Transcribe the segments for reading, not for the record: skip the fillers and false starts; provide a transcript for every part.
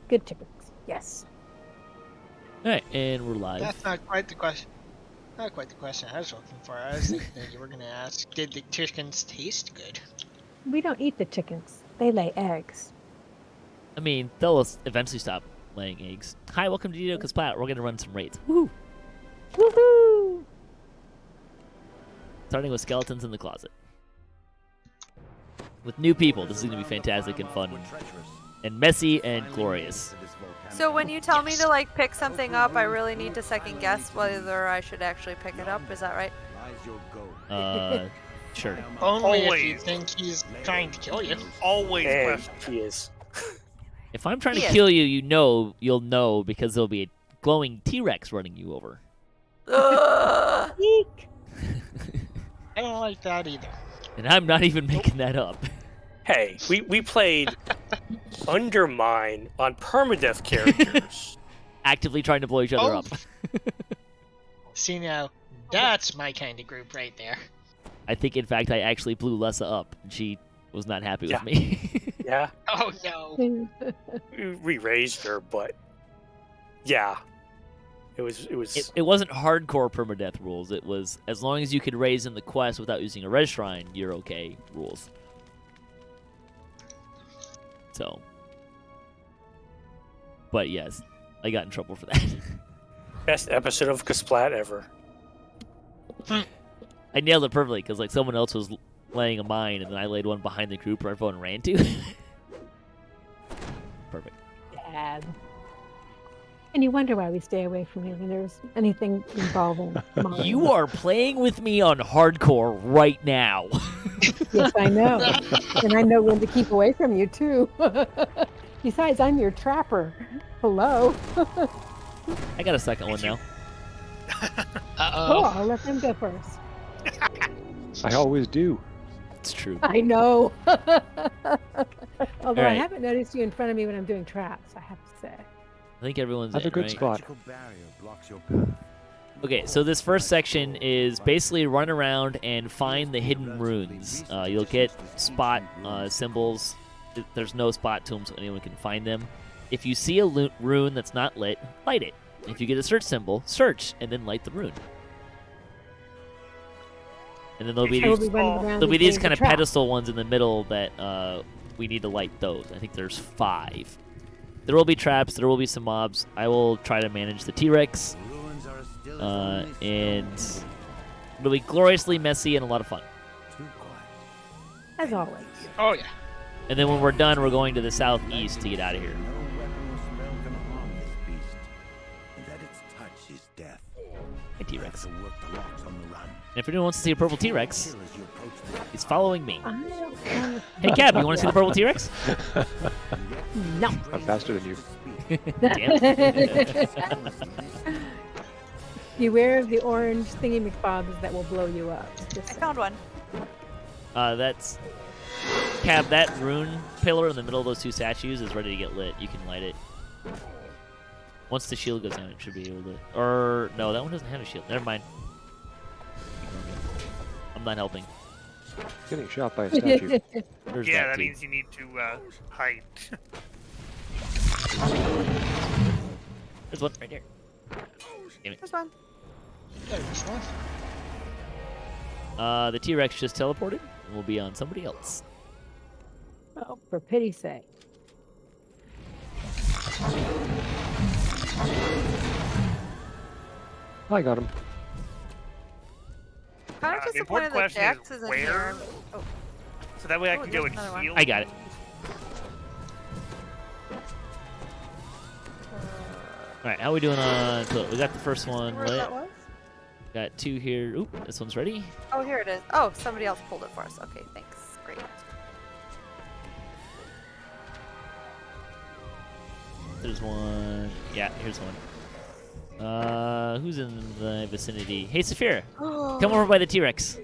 Good chickens. Yes. All right, and we're live. That's not quite the question. Not quite the question I was looking for. I was thinking that you were going to ask, did the chickens taste good? We don't eat the chickens. They lay eggs. I mean, they'll eventually stop laying eggs. Hi, welcome to DDOCaSplat. We're gonna run some raids. Woo! Woohoo! Starting with skeletons in the closet. With new people, this is gonna be fantastic and fun, and messy and glorious. So when you tell me to like pick something up, I really need to second guess whether I should actually pick it up. Is that right? Sure. Only if you Always. think he's trying to kill you. Always And question. he is. If I'm trying to Yes. kill you, you'll know because there'll be a glowing T-Rex running you over. Eek! I don't like that either. And I'm not even making that up. Hey, we played Undermine on permadeath characters. Actively trying to blow each other Oh. up. See now, that's my kind of group right there. I think, in fact, I actually blew Lessa up, and she was not happy Yeah. with me. Yeah, Oh no. we raised her, but yeah, it was. It wasn't hardcore permadeath rules. It was as long as you could raise in the quest without using a res shrine, you're okay rules. So, but yes, I got in trouble for that. Best episode of Kasplat ever. I nailed it perfectly because like someone else was laying a mine, and then I laid one behind the group where everyone ran to. Perfect. Dad. And you wonder why we stay away from you when there's anything involving mine. You are playing with me on hardcore right now. Yes, I know. And I know when to keep away from you, too. Besides, I'm your trapper. Hello. I got a second one now. Oh, Uh-oh. I'll let them go first. I always do. It's true. I know. Although I Alright. haven't noticed you in front of me when I'm doing traps, I have to say. I think everyone's That's in, a good right? spot. Okay, so this first section is basically run around and find the hidden runes. You'll get spot symbols. There's no spot to them, so anyone can find them. If you see a rune that's not lit, light it. If you get a search symbol, search, and then light the rune. And then there'll be I will these, be running around there'll be and these getting kind the of trap. pedestal ones in the middle that we need to light those. I think there's 5. There will be traps. There will be some mobs. I will try to manage the T-Rex. And it'll be gloriously messy and a lot of fun. As always. Oh yeah. And then when we're done, we're going to the southeast to get out of here. Hey, T-Rex. And if anyone wants to see a purple T-Rex, he's following me. I don't know. Hey, Cab, you want to see the purple T-Rex? No. I'm faster than you. Damn. Beware of the orange thingy McBobs that will blow you up. I Just found one. That's... Cab, that rune pillar in the middle of those 2 statues is ready to get lit. You can light it. Once the shield goes down, it should be able to... Or, no, that one doesn't have a shield. Never mind. I'm not helping. Getting shot by a statue. There's Yeah, that that too. means you need to hide. There's one right here. There's one. There's one. The T-Rex just teleported, and we'll be on somebody else. oh, for pity's sake. I got him. Kind of The disappointed important that question Jax is isn't where? here. Oh, So that way I Oh, can go there's and another one. heal. I got it. Alright, how we doing on... So we got the first one where lit. that was? Got 2 here. Oop, this one's ready. Oh, here it is. Oh, somebody else pulled it for us. Okay, thanks. Great. There's one. Yeah, here's one. Who's in the vicinity? Hey, Saphira, come over by the T-Rex.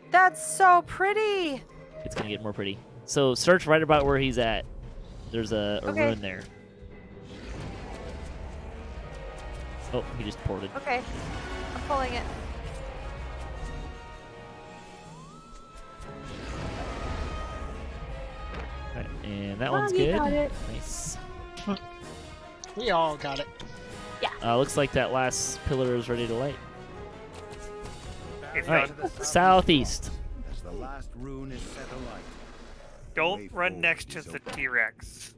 That's so pretty. It's gonna get more pretty. So search right about where he's at. There's a Okay. rune there. Oh, he just ported. Okay, I'm pulling it. Right, and that Oh, one's you good. got it. Nice. We all got it. Looks like that last pillar is ready to light. It's All right, done. southeast. As the last rune is set alight. Don't run next to the T-Rex.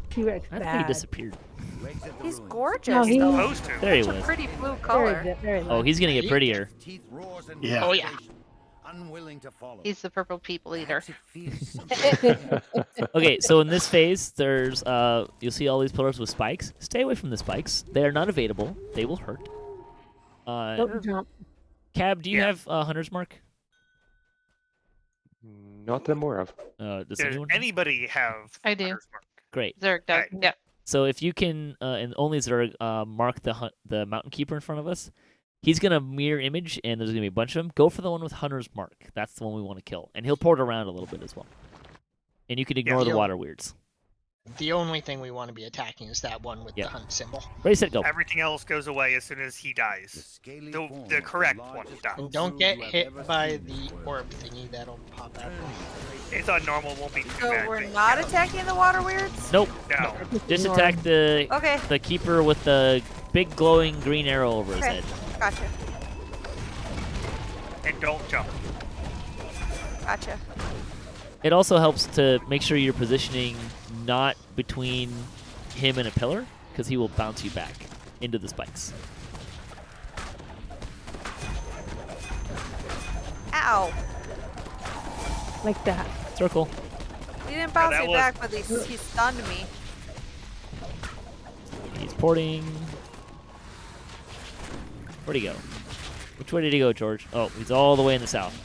T-Rex I think he bad. disappeared. To exit the He's ruins, gorgeous. No, He's he- though. supposed to. There he Such a was. pretty blue Very, color. very Oh, he's gonna get prettier. His teeth roars in Yeah. Oh, yeah. frustration, unwilling to follow. He's the purple people eater. Perhaps it feels something. Okay, so in this phase, there's you'll see all these pillars with spikes. Stay away from the spikes. They are not evadable. They will hurt. Don't jump. Cab, do you Yeah. have Hunter's Mark? Not that I'm aware of. Does Does anyone? anybody have? I do. Hunter's Mark? Great. Zerg does. Right. Yeah. So if you can, and only Zerg, mark the Mountain Keeper in front of us, he's gonna mirror image, and there's gonna be a bunch of them. Go for the one with Hunter's Mark. That's the one we want to kill, and he'll port around a little bit as well. And you can ignore the he'll- water weirds. The only thing we want to be attacking is that one with Yeah. the hunt symbol. Ready, set, go. Everything else goes away as soon as he dies. scaly The- form the of correct largest one dies. And coastal don't get you have hit ever by seen. the orb thingy that'll pop out. It's on normal, won't be too So bad. we're but not yeah. attacking the water weirds? Nope. No. Just Ignore attack him. the Okay, keeper with the big glowing green arrow over his Okay. head. gotcha. And don't jump. Gotcha. It also helps to make sure you're positioning not between him and a pillar, because he will bounce you back into the spikes. Ow. Like that. Circle. He didn't bounce that me was- back, but he stunned me. He's porting. Where'd he go? Which way did he go, George? Oh, he's all the way in the south.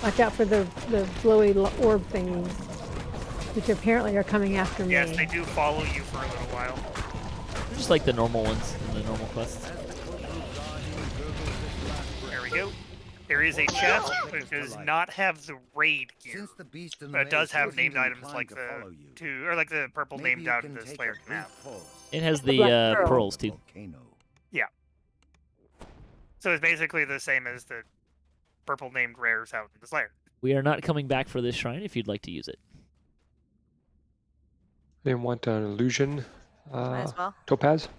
Watch out for the glowy orb thingies, which apparently are coming after me. Yes, they do follow you for a little while. Just like the normal ones in the normal quests. There we go. There is a chest, but it does not have the raid gear. Since the beast in But it the does maze have wasn't named items inclined like to the follow you, two, or like the purple maybe named you out can of the take Slayer a can have. brief pause. It has The the black pearl. pearls too. Volcano. So it's basically the same as the purple named rares out in the Slayer. We are not coming back for this shrine if you'd like to use it. They want an illusion. Might as well. Topaz.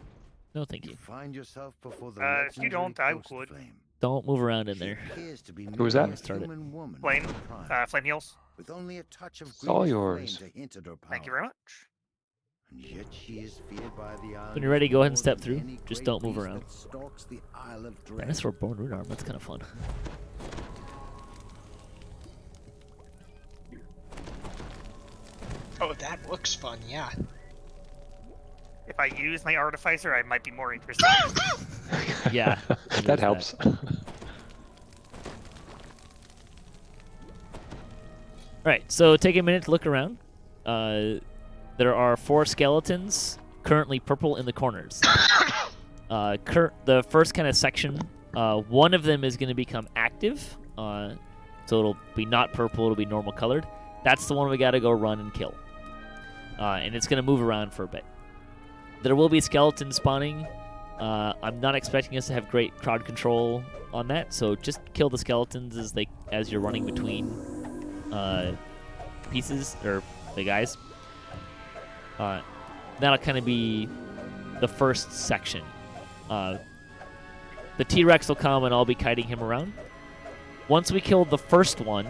No, thank you. Find yourself before the If you legendary don't, I ghost would. flame. Don't move around in She there. appears to be Who was that? merely a Start it. human woman Flame. of prime, Flame heals. with only a touch of It's all greenish yours. flame to hint at her power. Thank you very much. And yet she is feared by the When you're ready, go ahead and more step than through. any Just great don't move beast around. that stalks the Isle of Dread. Dinosaur bone root arm. That's kind of fun. Oh, that looks fun, yeah. If I use my artificer, I might be more interested. Yeah. it That is helps. Alright, so take a minute to look around. There are 4 skeletons, currently purple in the corners. The first kind of section, one of them is going to become active, so it'll be not purple, it'll be normal colored. That's the one we got to go run and kill. And it's going to move around for a bit. There will be skeletons spawning. I'm not expecting us to have great crowd control on that, so just kill the skeletons as you're running between pieces or the guys. That'll kind of be the first section. The T-Rex will come and I'll be kiting him around. Once we kill the first one,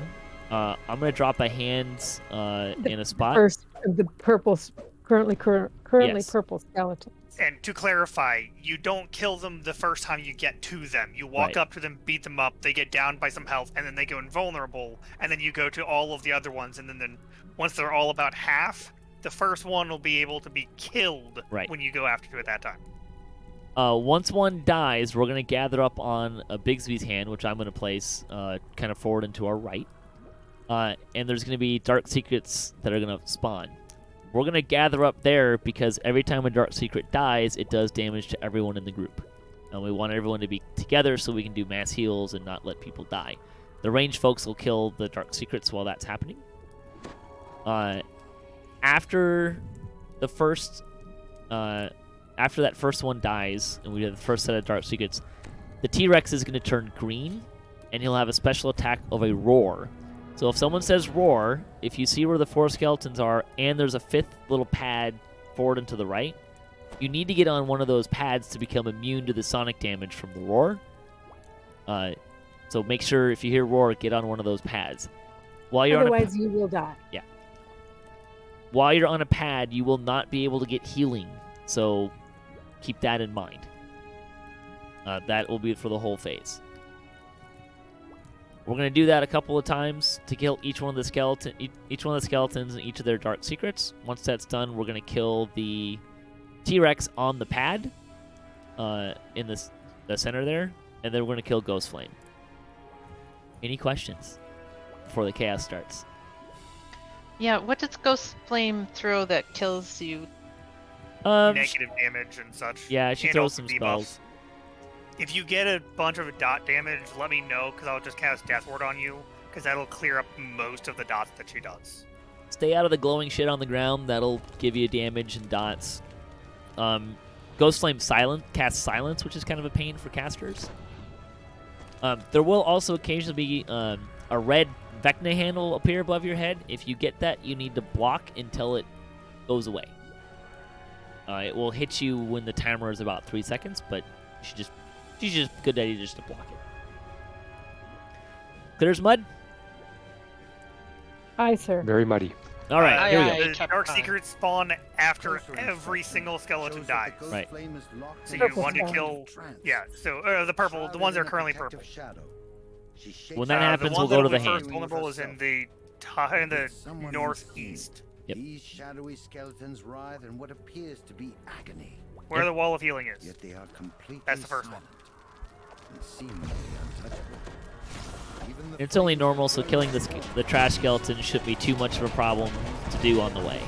I'm gonna drop a hand in a spot. First of the purple, currently Yes. purple skeletons. And to clarify, you don't kill them the first time you get to them. You walk Right. up to them, beat them up, they get down by some health, and then they go invulnerable, and then you go to all of the other ones, and then once they're all about half, the first one will be able to be killed Right. when you go after it at that time. Once one dies, we're gonna gather up on a Bigsby's hand, which I'm gonna place kind of forward and to our right. And there's gonna be dark secrets that are gonna spawn. We're gonna gather up there because every time a dark secret dies, it does damage to everyone in the group. And we want everyone to be together so we can do mass heals and not let people die. The ranged folks will kill the dark secrets while that's happening. After that first one dies, and we have the first set of dark secrets, the T-Rex is going to turn green, and he'll have a special attack of a roar. So if someone says roar, if you see where the 4 skeletons are and there's a 5th little pad forward and to the right, you need to get on one of those pads to become immune to the sonic damage from the roar. So make sure if you hear roar, get on one of those pads. While you're Otherwise, you will die. While you're on a pad, you will not be able to get healing. So keep that in mind. That will be for the whole phase. We're going to do that a couple of times to kill each one of the skeletons and each of their dark secrets. Once that's done, we're going to kill the T-Rex on the pad in the center there, and then we're going to kill Ghost Flame. Any questions before the chaos starts? Yeah, what does Ghost Flame throw that kills you? Negative damage and such. Yeah, she and throws also some debuffs. spells. If you get a bunch of dot damage, let me know, because I'll just cast Death Ward on you, because that'll clear up most of the dots that she does. Stay out of the glowing shit on the ground. That'll give you damage and dots. Ghost Flame casts Silence, which is kind of a pain for casters. There will also occasionally be a red Vecna handle appear above your head. If you get that, you need to block until it goes away. It will hit you when the timer is about 3 seconds, but she's just a good idea just to block it. Clears mud? Aye, sir. Very muddy. All right, here we go. The Dark Secrets spawn after every single skeleton dies. Right. So you Purple want to stone. kill... Yeah, so the purple, the ones that are currently purple. When that happens, the we'll one go to that'll the be first hand. vulnerable is in the northeast, Yep. These shadowy skeletons writhe in what appears to be agony. where the wall of healing is. Yet they are completely That's the first one. silent and seemingly untouchable. Even the It's only normal, so killing the trash skeleton shouldn't be too much of a problem to do on the way.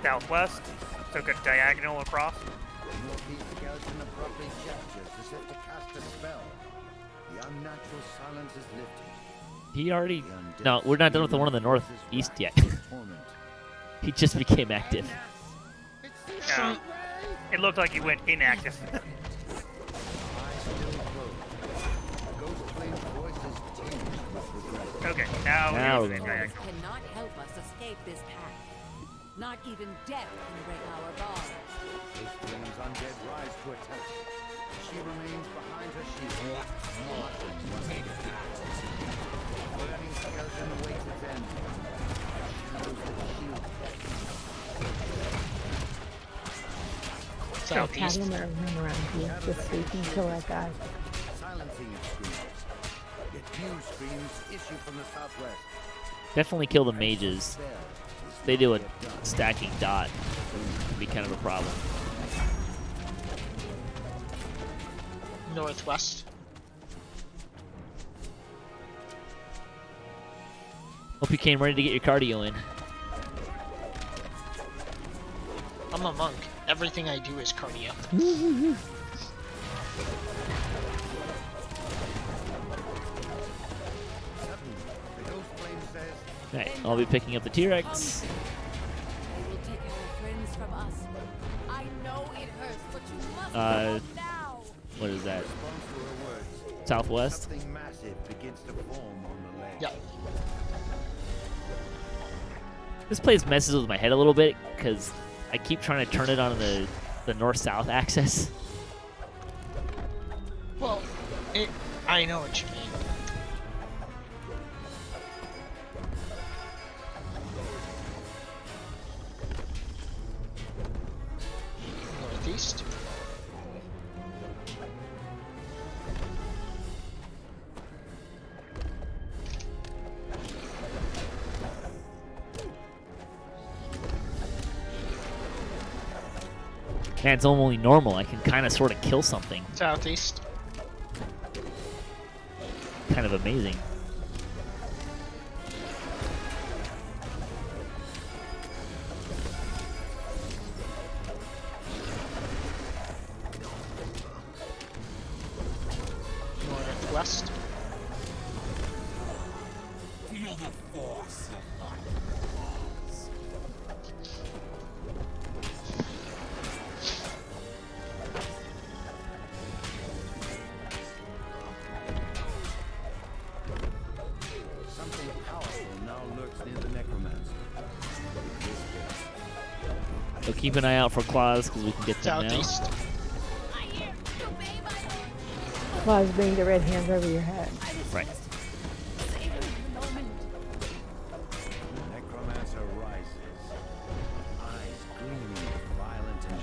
Southwest, so go diagonal across. The northeast skeleton abruptly gestures as if to cast a spell. The unnatural silence is lifted. He already... The undead No, we're not done with the one in the scream of his northeast wrath yet. and torment. He just became active. It looked like he went inactive. Eyes still closed. Ghost Flame's voice is tinged with regret. Okay, now Now we're we're going going. diagonal. Cannot help us escape this path. Not even death can break our bond. Ghost Flame's undead rise to attack. She remains behind her shield. Muttering once again. The burning skeleton awaits its end. Shadows that shield. Have Southeast. him run around here just so you can kill that guy. Silencing its screams. Yet new screams issue from the southwest. Definitely kill the mages. There, They do a stacking dot. Can be kind of a problem. Northwest. Hope you came ready to get your cardio in. I'm a monk. Everything I do is cardio. suddenly, the Ghost Flame says, Alright, I'll be picking up the T-Rex. They will take our friends from us. I know it hurts, but you must Uh, go now. What is that? response to her words, Southwest? something massive begins to form on the ledge. Yeah. This place messes with my head a little bit because I keep trying to turn it on the north-south axis. Well, I know what you mean. Northeast. Man, it's only normal. I can kind of sort of kill something. Southeast. Kind of amazing. Northwest. Something powerful now lurks near the necromancer. So keep an eye out for claws because we can get them now. Southeast. Claws bring the red hands over your head. Right. Necromancer rises. Eyes gleaming with violent intent.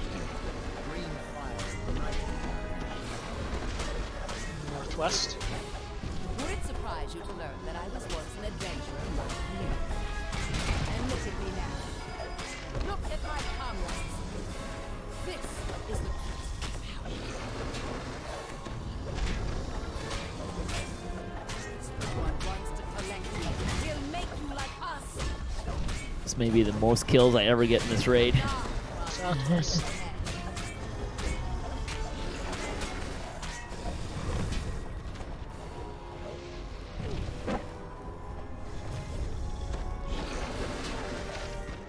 Green fire igniting. Northwest. Would it surprise you to learn that I was once an adventurer like you? And look at me now. Look at my comrades. This is the quest of power. One wants to collect you. He'll make you like us. This may be the most kills I ever get in this raid. Southwest.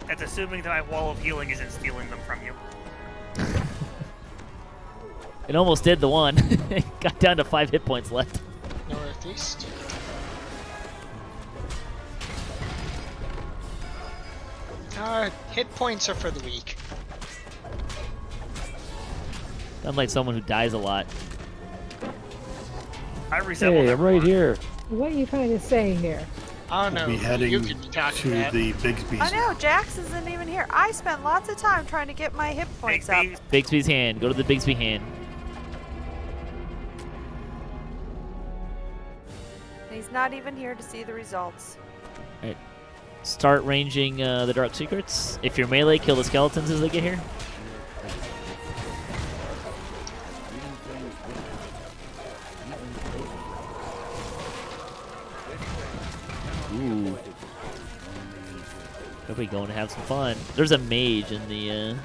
That's assuming that my wall of healing isn't stealing them from you. It almost did the one. Got down to 5 hit points left. Northeast. Hit points are for the weak. I'm like someone who dies a lot. I resemble Hey, I'm right here. What are you trying to say here? I don't know. Be heading You could be talking to about. the Bigsby's. I know, Jax isn't even here. I spent lots of time trying to get my hit points up. Bigsby's hand. Go to the Bigsby hand. He's not even here to see the results. Alright. Start ranging the Dark Secrets. If you're melee, kill the skeletons as they get here. Ooh. Probably going to have some fun. There's a mage in the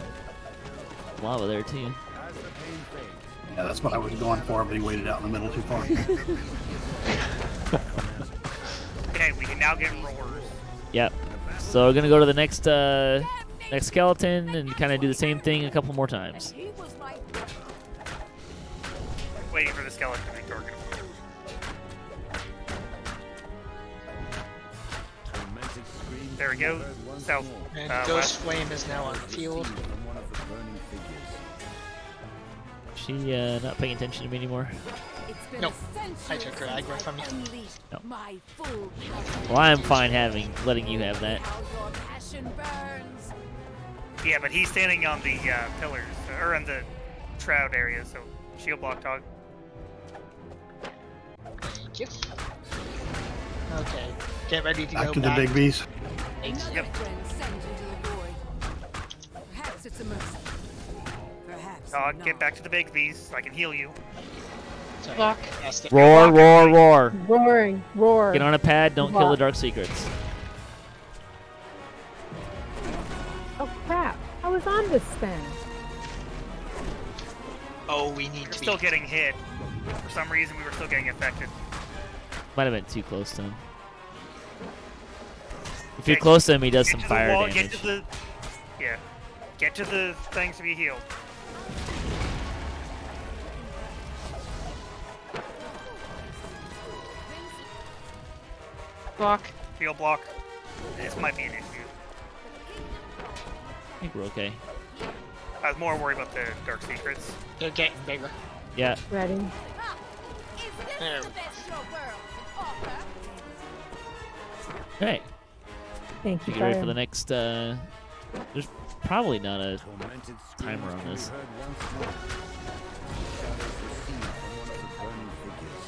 lava there too. Yeah, that's what I was going for, but he waited out in the middle too far. Okay, we can now get roars. Yep. So we're gonna go to the next next skeleton and kind of do the same thing a couple more times. Waiting for the skeleton to be targeted. There we go. South. And west. Ghost Flame is now on the field. She not paying attention to me anymore. Nope. I took her aggro from you. No. Well, I'm fine letting you have that. Yeah, but he's standing on the pillars, or on the shroud area, so shield block dog. Thank you. Okay. Get ready to Back go to the back. Bigby's. Yep. Perhaps it's a mercy. Perhaps Dog, not. get back to the Bigsby's so I can heal you. Sorry. Block. That's the- Roar, roar, roar. Roaring, roar. Get on a pad. Don't kill the Dark Secrets. Oh crap! I was on this thing. Oh, we need You're to be. still getting hit. For some reason, we were still getting affected. Might have been too close to him. If you're close to him, he does Get some to the fire wall, damage. Get to the, yeah. Get to the things to be healed. Block. Heal block. This might be an issue. I think we're okay. I was more worried about the Dark Secrets. They're getting bigger. Yeah. Ready? There we go. Hey. Thank you, Get ready for Fire. the next. There's probably not a Tormented timer screams on this. can be heard once more. Shadows recede from one of the burning figures.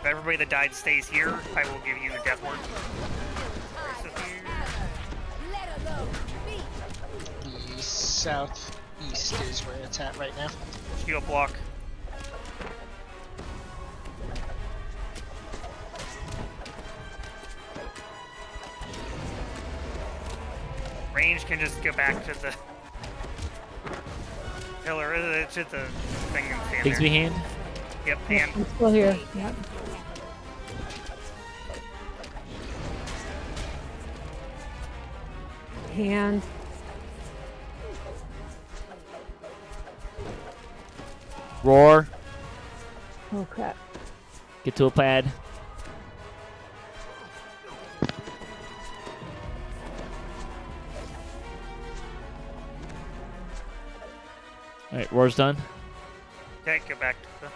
If everybody that died stays here, I will give you the death ward. The southeast is where it's at right now. Shield block. Range can just go back to the pillar, to the thing and stand Bigsby there. hand. Yep, Yep, hand. I'm still here. Yep. Hand. Roar. Oh crap. Get to a pad. Alright, roar's done. Okay, go back to the...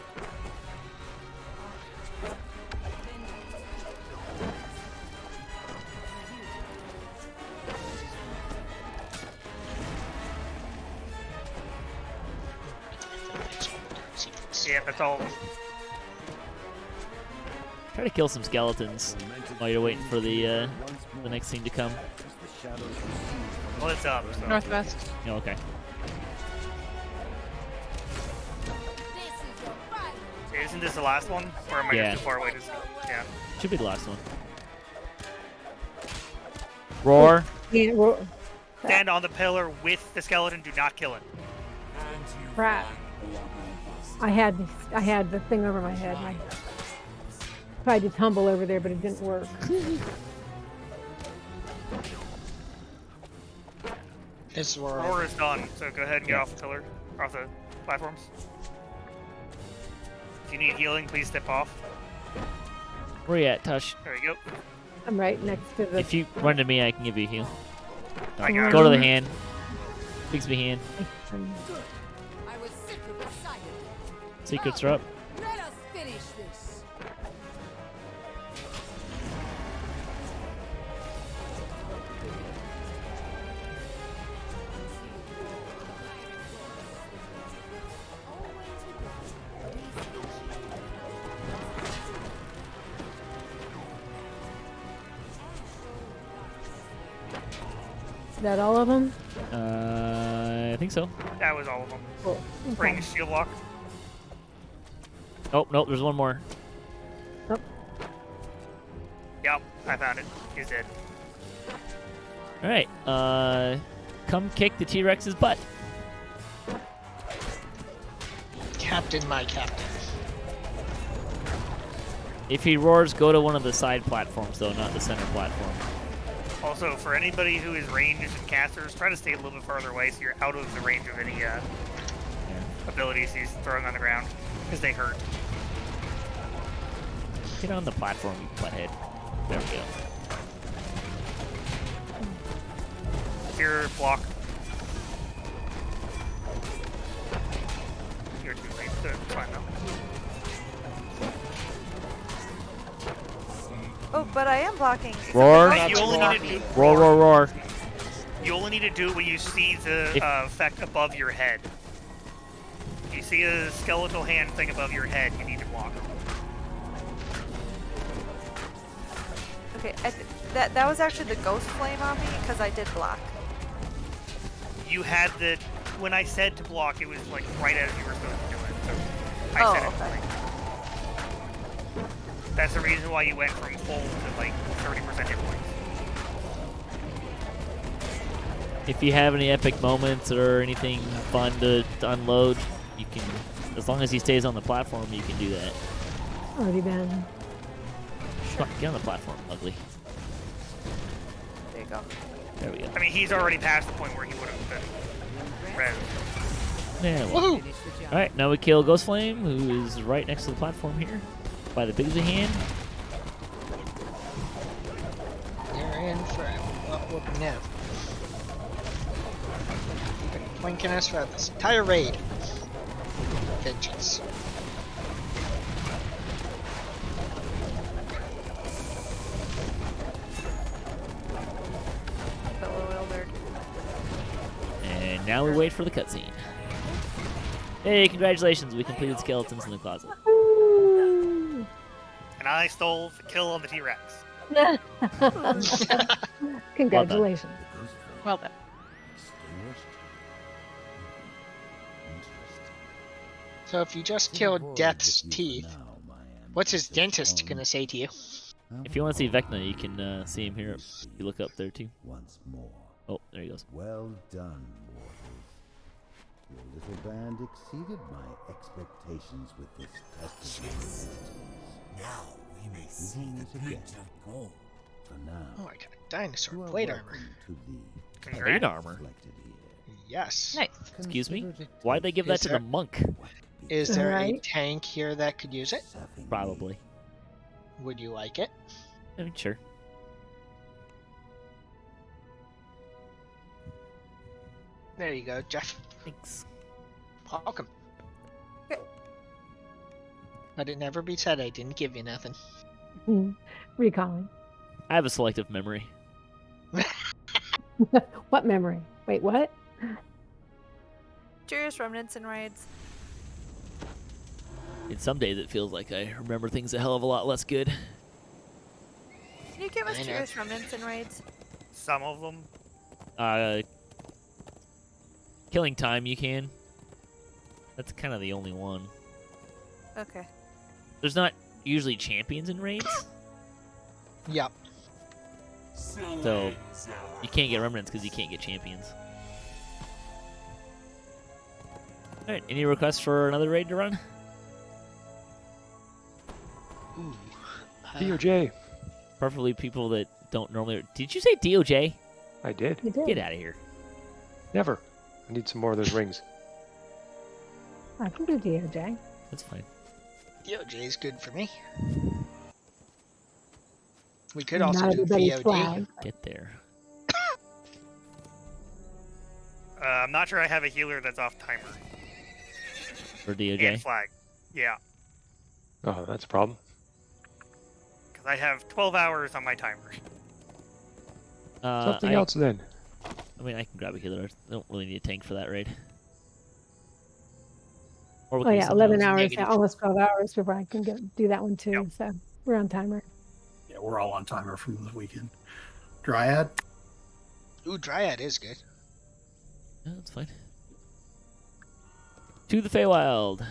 Yeah, that's all. Try to kill some skeletons while you're waiting for the next scene to come. Well, it's up. So. Northwest. Oh, okay. Isn't this the last one? Or am I Yeah. just too far away to see? Yeah. Should be the last one. Roar. Yeah, roar. Stand on the pillar with the skeleton. Do not kill it. Crap. I had the thing over my head. And I tried to tumble over there, but it didn't work. This Roar is done, so go ahead and get off the pillar, off the platforms. If you need healing, please step off. Where you at, Tush? There you go. I'm right next to the. If you run to me, I can give you a heal. I got Go to it. the hand. Bixby hand. I was sick of excited. Secrets are up. Let us finish this. Is that all of them? I think so. That was all of them. Cool. Bring Okay. the shield lock. Oh, nope, there's one more. Yep, I found it. He's dead. Alright, come kick the T-Rex's butt. Captain, my captain. If he roars, go to one of the side platforms, though, not the center platform. Also, for anybody who is ranged and casters, try to stay a little bit farther away so you're out of the range of any abilities he's throwing on the ground, because they hurt. Get on the platform, you butthead. There we go. Here, block. You're too late, so it's fine though. Oh, but I am blocking. Except Roar. I You don't only block. need to do Roar, roar, roar. You only need to do it when you see the If- effect above your head. If you see a skeletal hand thing above your head, you need to block. Okay, that was actually the ghost flame on me because I did block. You had the... When I said to block, it was like right as you were supposed to do it. So I Oh, said it okay. like... That's the reason why you went from full to like 30% hit points. If you have any epic moments or anything fun to unload, you can, as long as he stays on the platform, you can do that. Already been. Come on, get on the platform, ugly. There you go. There we go. I mean, he's already past the point where he would have been red. There, well. Alright, now we kill Ghost Flame, who is right next to the platform here, by the Biggsy hand. You're in for a whooping now. Been plinking us throughout this entire raid. Vengeance. Fellow Elder. And now we wait for the cutscene. Hey, congratulations, we completed Skeletons in the Closet. And I stole the kill on the T-Rex. Congratulations. Well done. So if you just killed Death's teeth, what's his dentist gonna say to you? If you want to see Vecna, you can see him here. If you look up there too. Once more. Oh, there he goes. Well done, mortals. Your little band exceeded my expectations with this test. Now we may see the glint of gold. For now, Oh, I got dinosaur you are plate welcome armor. to the Plate armor. reflected here. Yes. Nice. Excuse me? Why'd they give that Is to there- the monk? Is there a Right. tank here that could use it? Serving Probably. Would you like it? I mean, sure. There you go, Jeff. Thanks. Welcome. Okay. But it never be said I didn't give you nothing. Recalling. I have a selective memory. What memory? Wait, what? Curious remnants and raids. In some days, it feels like I remember things a hell of a lot less good. Can you give us I know. curious remnants and raids? Some of them. Killing time, you can. That's kind of the only one. Okay. There's not usually champions in raids, Yep. so you can't get remnants because you can't get champions. All right, any requests for another raid to run? Ooh. DOJ. Preferably people that don't normally. Did you say DOJ? I did. You did. Get out of here. Never. I need some more of those rings. I can do DOJ. That's fine. DOJ is good for me. We could Not also do everybody's VOD. flag. Get there. I'm not sure I have a healer that's off timer. For DOJ. And flag. Yeah, Oh, that's a problem. because I have 12 hours on my timer. Something else then. I mean, I can grab a healer. I don't really need a tank for that raid. Or we Oh can do yeah, something 11 else. hours, Negative. almost 12 hours before I can do that one too. Yep. So we're on timer. Yeah, we're all on timer from the weekend. Dryad? Ooh, Dryad is good. Yeah, that's fine. To the Feywild.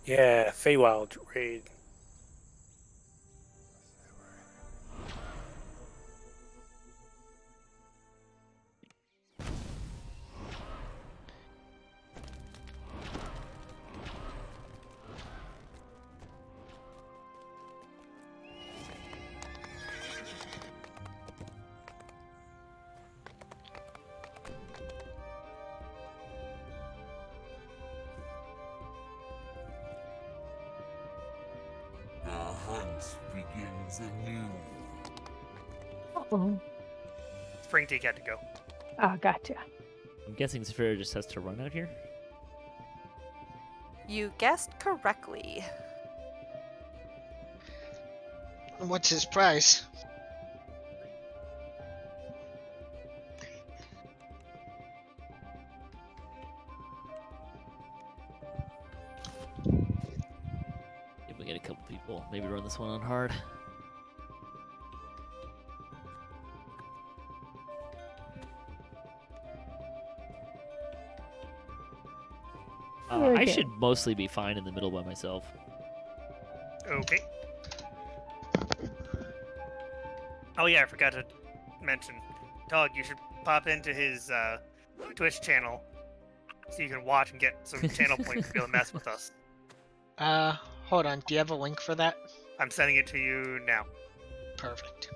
Yeah, Feywild raid. The hunt begins anew. Oh, Spring Teak had to go. gotcha. I'm guessing Saphira just has to run out here. You guessed correctly. What's his price? If we get a couple people, maybe run this one on hard. Very I good. should mostly be fine in the middle by myself. Okay. Oh yeah, I forgot to mention. Doug, you should pop into his Twitch channel so you can watch and get some channel points to be able to mess with us. Hold on. Do you have a link for that? I'm sending it to you now. Perfect.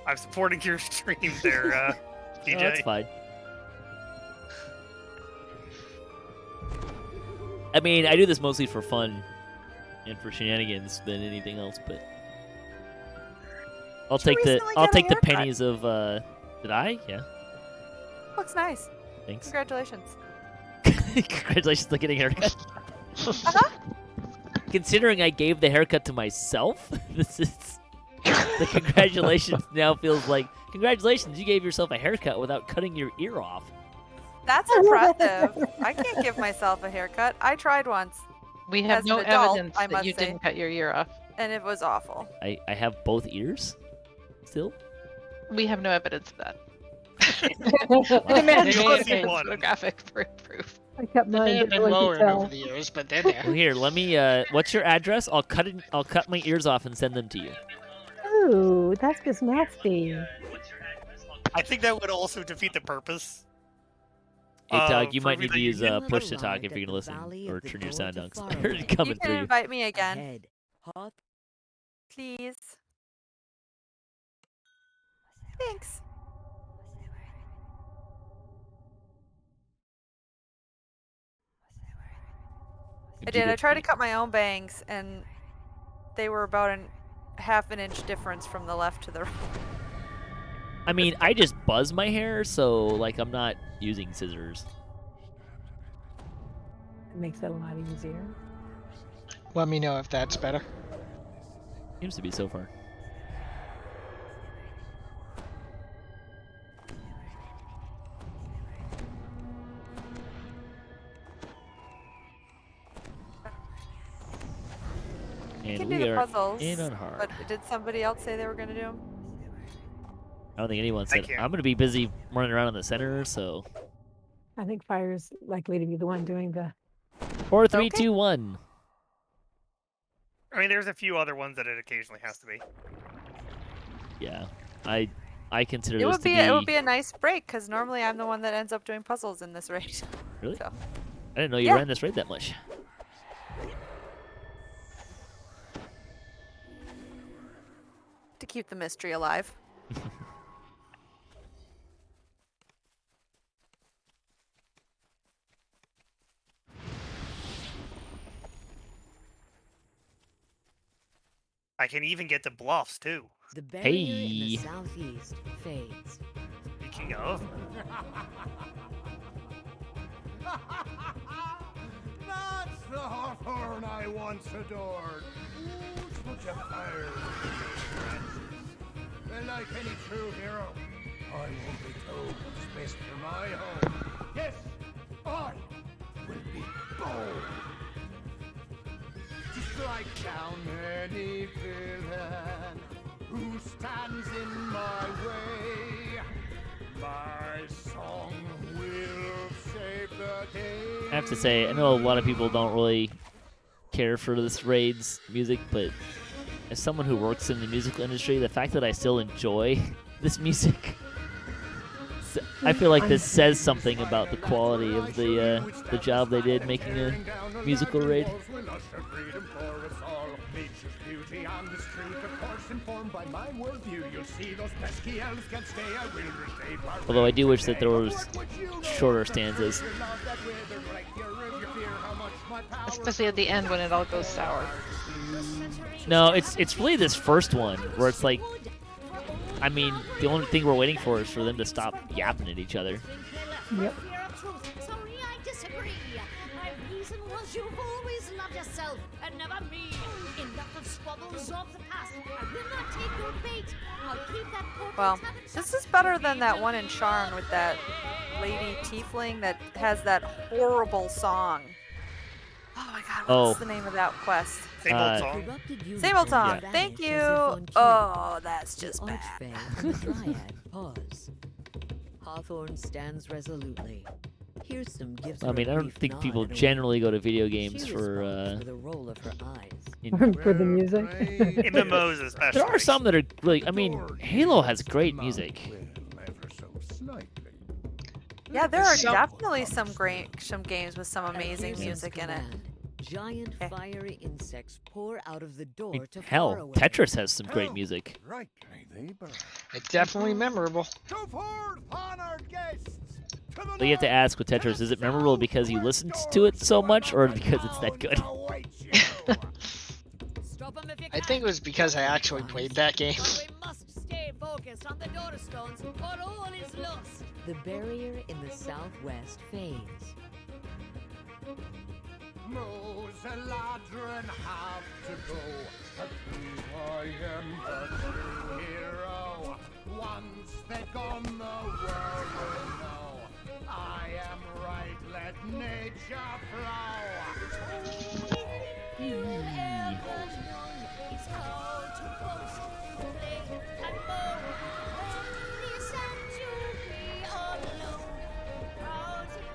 I'm supporting your stream there, DJ. Oh, that's fine. I mean, I do this mostly for fun and for shenanigans than anything else, but I'll take the recently I'll got a take the haircut. pennies of did I? Yeah. Looks nice. Thanks. Congratulations. Congratulations on getting a haircut. Considering I gave the haircut to myself, this is the congratulations now feels like congratulations, you gave yourself a haircut without cutting your ear off. That's impressive. I can't give myself a haircut. I tried once, We have As no an adult, evidence I that must you say. didn't cut your ear off. and it was awful. I have both ears still. We have no evidence of that. You only see one. Photographic proof. I kept They mine. may have but been no one lowered could tell. over the years, but they're there. Well, here, let me. What's your address? I'll cut my ears off and send them to you. Ooh, that's just nasty. I think that would also defeat the purpose. Hey, Doug, you for might need to everything- use push to talk if you're gonna listen or turn your sound down. 'Cause I heard it coming You can through you. invite me again, please. Thanks. I did. I tried to cut my own bangs, and they were about half an inch difference from the left to the right. I mean, I just buzz my hair, so like I'm not using scissors. It makes it a lot easier. Let me know if that's better. Seems to be so far. You And can we do the are puzzles, in on hard. but did somebody else say they were gonna do them? I don't think anyone said can't. I'm gonna be busy running around in the center, so I think Fire's likely to be the one doing the. 4, 3, 2, 1. I mean, there's a few other ones that it occasionally has to be. Yeah, I consider It this would to be be. it would be a nice break because normally I'm the one that ends up doing puzzles in this raid. Really? So. I didn't know you Yeah. ran this raid that much. To keep the mystery alive. I can even get the bluffs too. The barrier in Hey. the southeast fades. Speaking of, That's the Hawthorne I once adored. Ooh, such a fire. And like any true hero, I won't be told what's best for my home. Yes, I will be bold. To strike down any villain who stands in my way. My song will save the day. I have to say, I know a lot of people don't really care for this raid's music, but as someone who works in the musical industry, the fact that I still enjoy this music, I feel like this says something about the quality of the job they did making a musical raid. Although I do wish that there was shorter stanzas. Especially at the end when it all goes sour. No, it's really this first one where it's like, I mean, the only thing we're waiting for is for them to stop yapping at each other. Yep. Sorry, I disagree. My reason was you've always loved yourself and never me. Enough of squabbles of the past. I will not take your bait. I'll keep that Well, this is better than that one in Sharn with that lady tiefling that has that horrible song. Oh my god, what's the name of that quest? Same old song. Same old song. Yeah. Thank you. Oh, that's just bad. The Dryad pause. Hawthorne stands resolutely. Here's some gives I mean, I don't think people generally go to video games for the roll of her eyes. For the music. MMOs especially. There are some that are really. I mean, Halo has great music. Yeah, there are definitely some games with some amazing music in it. Giant fiery insects pour out of the I door mean, to hell, far away. Tetris has some great music. Right, they burn. It's definitely memorable. Go forward, honored guests. So you have to ask with Tetris, is it memorable because you listened to it so much, or because it's that good? I think it was because I actually played that game. The barrier in the southwest fades. Moseladrin have to go. I am the true hero. Once they're gone, the world will know. I am right, let nature flow.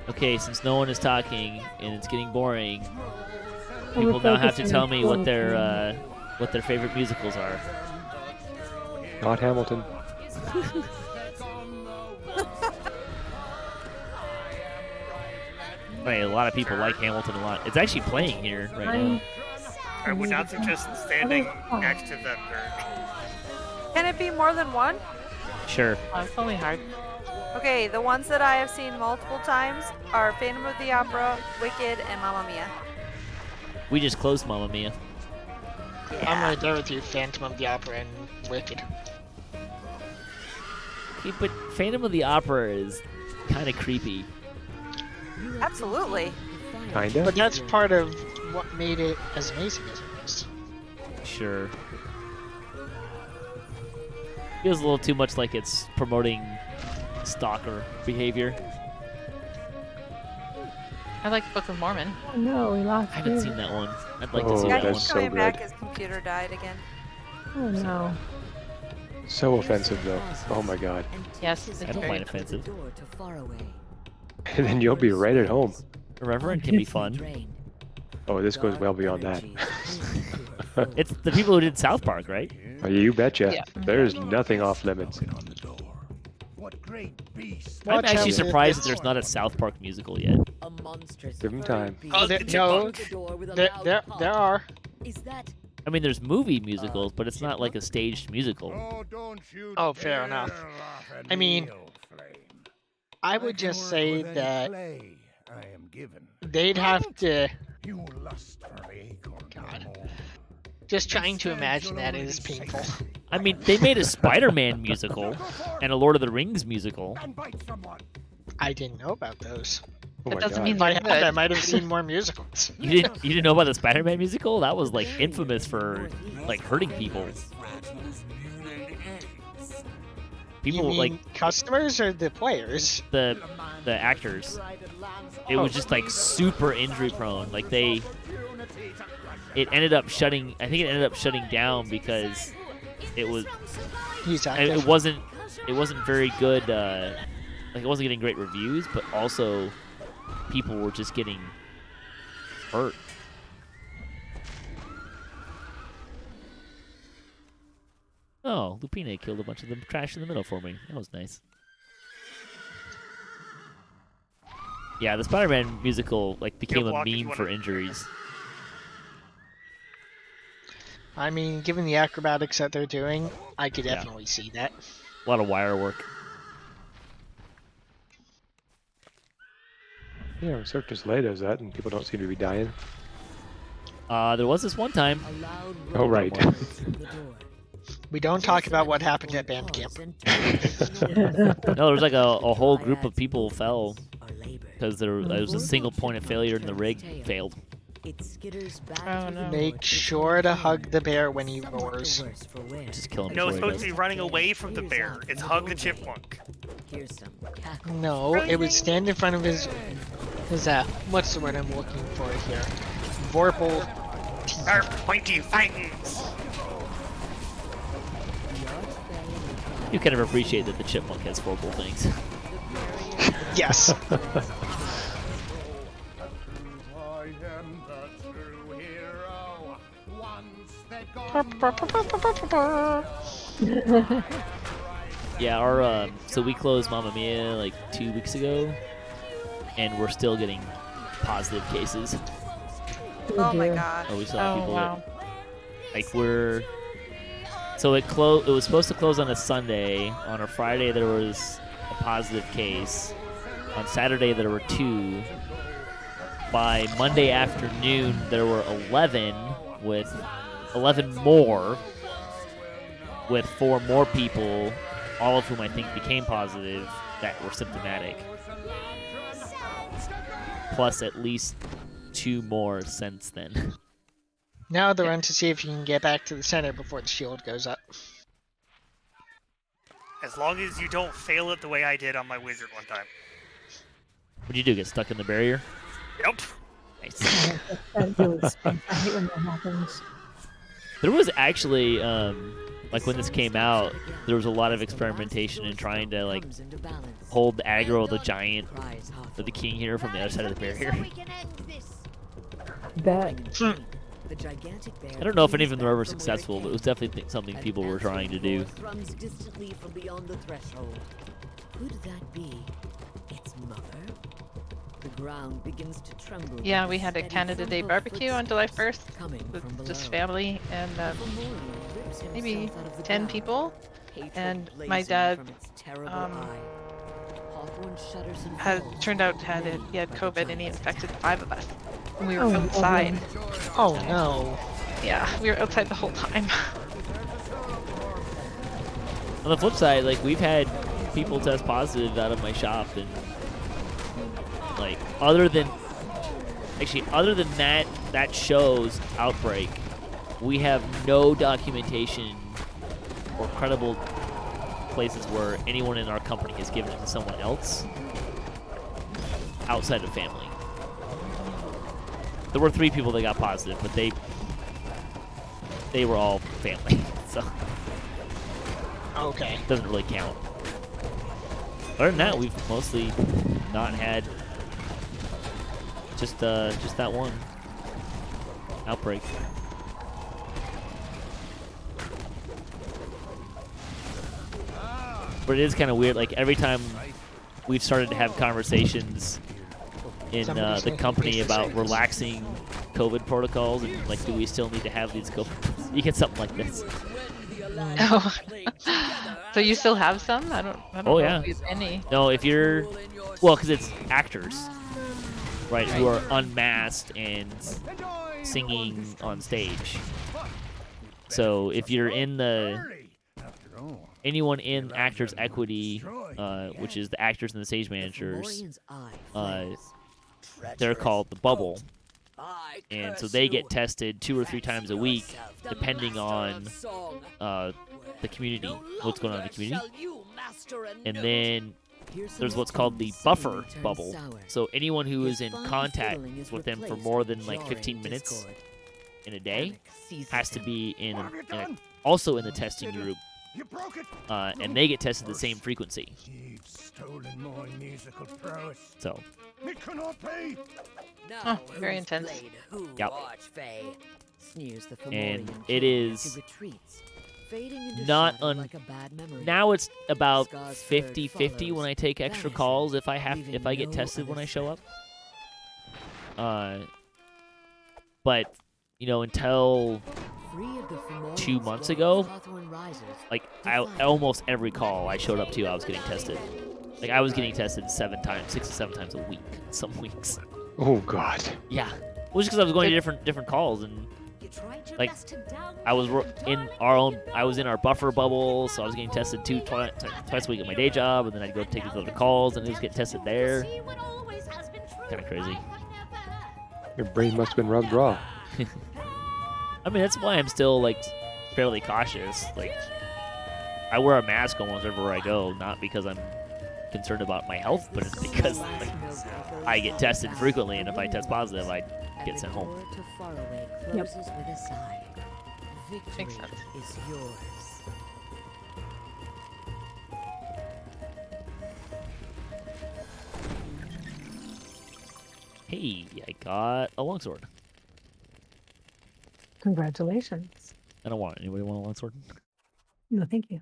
Okay, since no one is talking and it's getting boring, people now have to tell me what their favorite musicals are. Not Hamilton. I mean, a lot of people like Hamilton a lot. It's actually playing here right now. I would not suggest standing next to them. Can it be more than one? Sure. Oh, it's only hard. Okay, the ones that I have seen multiple times are Phantom of the Opera, Wicked, and Mamma Mia. We just closed Mamma Mia. I'm right there with you, Phantom of the Opera and Wicked. Okay, but Phantom of the Opera is kind of creepy. Absolutely. Kinda. But that's part of what made it as amazing as it was. Sure. Feels a little too much like it's promoting stalker behavior. I like Book of Mormon. Oh, no, we lost I haven't you. seen that one. I'd like to Oh, see Yeah, that that's he's one. so coming back. good. His computer died again. Oh, no. So offensive, though. Oh my god. Yes, it's I don't very mind offensive. And then you'll be right at home. Irreverent can be fun. Oh, this goes well beyond that. It's the people who did South Park, right? Oh, you betcha. Yeah. There's nothing off limits. What great beast! I'm Watch out actually for surprised that this. there's not a South Park musical yet. Give him time. Oh, there, no, there are. Is that I mean, there's movie musicals, but it's not like a staged musical. Oh, don't you Oh, fair dare enough. laugh at I mean, me, old flame. I would can just work say with any that clay I am given. they'd have to. You lust for acorn God. no more. Just trying to imagine that is painful. I mean, they made a Spider-Man musical and a Lord of the Rings musical. And bite someone. I didn't know about those. Oh That my doesn't god. mean If I they're had, I good. might have seen more musicals. You didn't know about the Spider-Man musical? That was like infamous for like hurting people. People You mean like customers or the players? the actors. It was just like super injury prone. Like it ended up shutting. I think it ended up shutting down because it was. He's It active. wasn't very good. Like it wasn't getting great reviews, but also people were just getting hurt. Oh, Lupina killed a bunch of them trash in the middle for me. That was nice. Yeah, the Spider-Man musical like became a walk if you meme wanna- for injuries. I mean, given the acrobatics that they're doing, I could Yeah. definitely see that. A lot of wire work. Yeah, Cirque du Soleil does that, and people don't seem to be dying. There was this one time. Oh, right. We don't talk about what happened at band camp. No, there was like a whole group of people fell because there was a single point of failure and the rig failed. Oh no. Make sure to hug the bear when he roars. Just kill him. No, before it's he supposed does. to be running away from the bear. It's hug the chipmunk. No, it would stand in front of his what's the word I'm looking for here? Vorpal. Our pointy fangs. You kind of appreciate that the chipmunk has vocal things. Yes. I am the true hero. Once they go. Yeah, our so we closed Mamma Mia like 2 weeks ago, and we're still getting positive cases. Oh my dear. god. Oh, we saw Oh people wow. that, like we're. So it was supposed to close on a Sunday. On a Friday there was a positive case. On Saturday there were 2. By Monday afternoon there were 11 with 11 more with 4 more people, all of whom I think became positive that were symptomatic. Plus at least 2 more since then. Now they're on to see if you can get back to the center before the shield goes up. As long as you don't fail it the way I did on my wizard one time. What'd you do? Get stuck in the barrier? Nope. Nice. That really stinks. I hate when that happens. There was actually, like when this came out, there was a lot of experimentation in trying to like hold aggro the giant, or the king here from the other side of the barrier. Bet. I don't know if any of them were ever successful, but it was definitely something people were trying to do. Thrums distantly from beyond the threshold. Could that be its mother? The ground begins to tremble. Yeah, with we the had a steady Canada thump Day of barbecue on July 1st footsteps coming from with just below. family and Memorial rips maybe himself out of the 10 ground, people. hatred And my blazing dad from its terrible um, eye. Hawthorne shudders and had falls turned out before he had like a COVID and he giant infected 5 of us. And we were Oh, outside. Oh no. Yeah, we were outside the whole time. On the flip side, like we've had people test positive out of my shop, and like other than that show's outbreak, we have no documentation or credible places where anyone in our company has given it to someone else outside of family. There were 3 people that got positive, but they were all family, so Okay. doesn't really count. Other than that, we've mostly not had just that one outbreak. But it is kind of weird. Like every time we've started to have conversations in the company about relaxing COVID protocols, and like, do we still need to have these COVID? You get something like this. Oh. So you still have some? I don't Oh know yeah. if you have any. No, if you're, well, because it's actors, right, who are unmasked and singing on stage. So if you're in anyone in Actors Equity, which is the actors and the stage managers, they're called the bubble, and so they get tested 2 or 3 times a week, depending on the community, what's going on in the community. And then there's what's called the buffer bubble. So anyone who is in contact with them for more than like 15 minutes in a day has to be also in the testing group, and they get tested the same frequency. So. Oh, very intense. Yep. And it is not now it's about 50-50 when I take extra calls if I get tested when I show up. But you know, until 2 months ago, like almost every call I showed up to, I was getting tested. Like I was getting tested 6 to 7 times a week, some weeks. Oh God. Yeah, it was just because I was going to different calls, and like I was in our buffer bubble, so I was getting tested twice a week at my day job, and then I'd go take these other calls, and I was getting tested there. Kind of crazy. Your brain must have been rubbed raw. I mean, that's why I'm still like fairly cautious. Like I wear a mask almost everywhere I go, not because I'm concerned about my health, but it's because like, I get tested frequently, and if I test positive, I get sent home. Yep. Makes sense. Is yours. Hey, I got a longsword. Congratulations. I don't want it. Anybody want a longsword? No, thank you.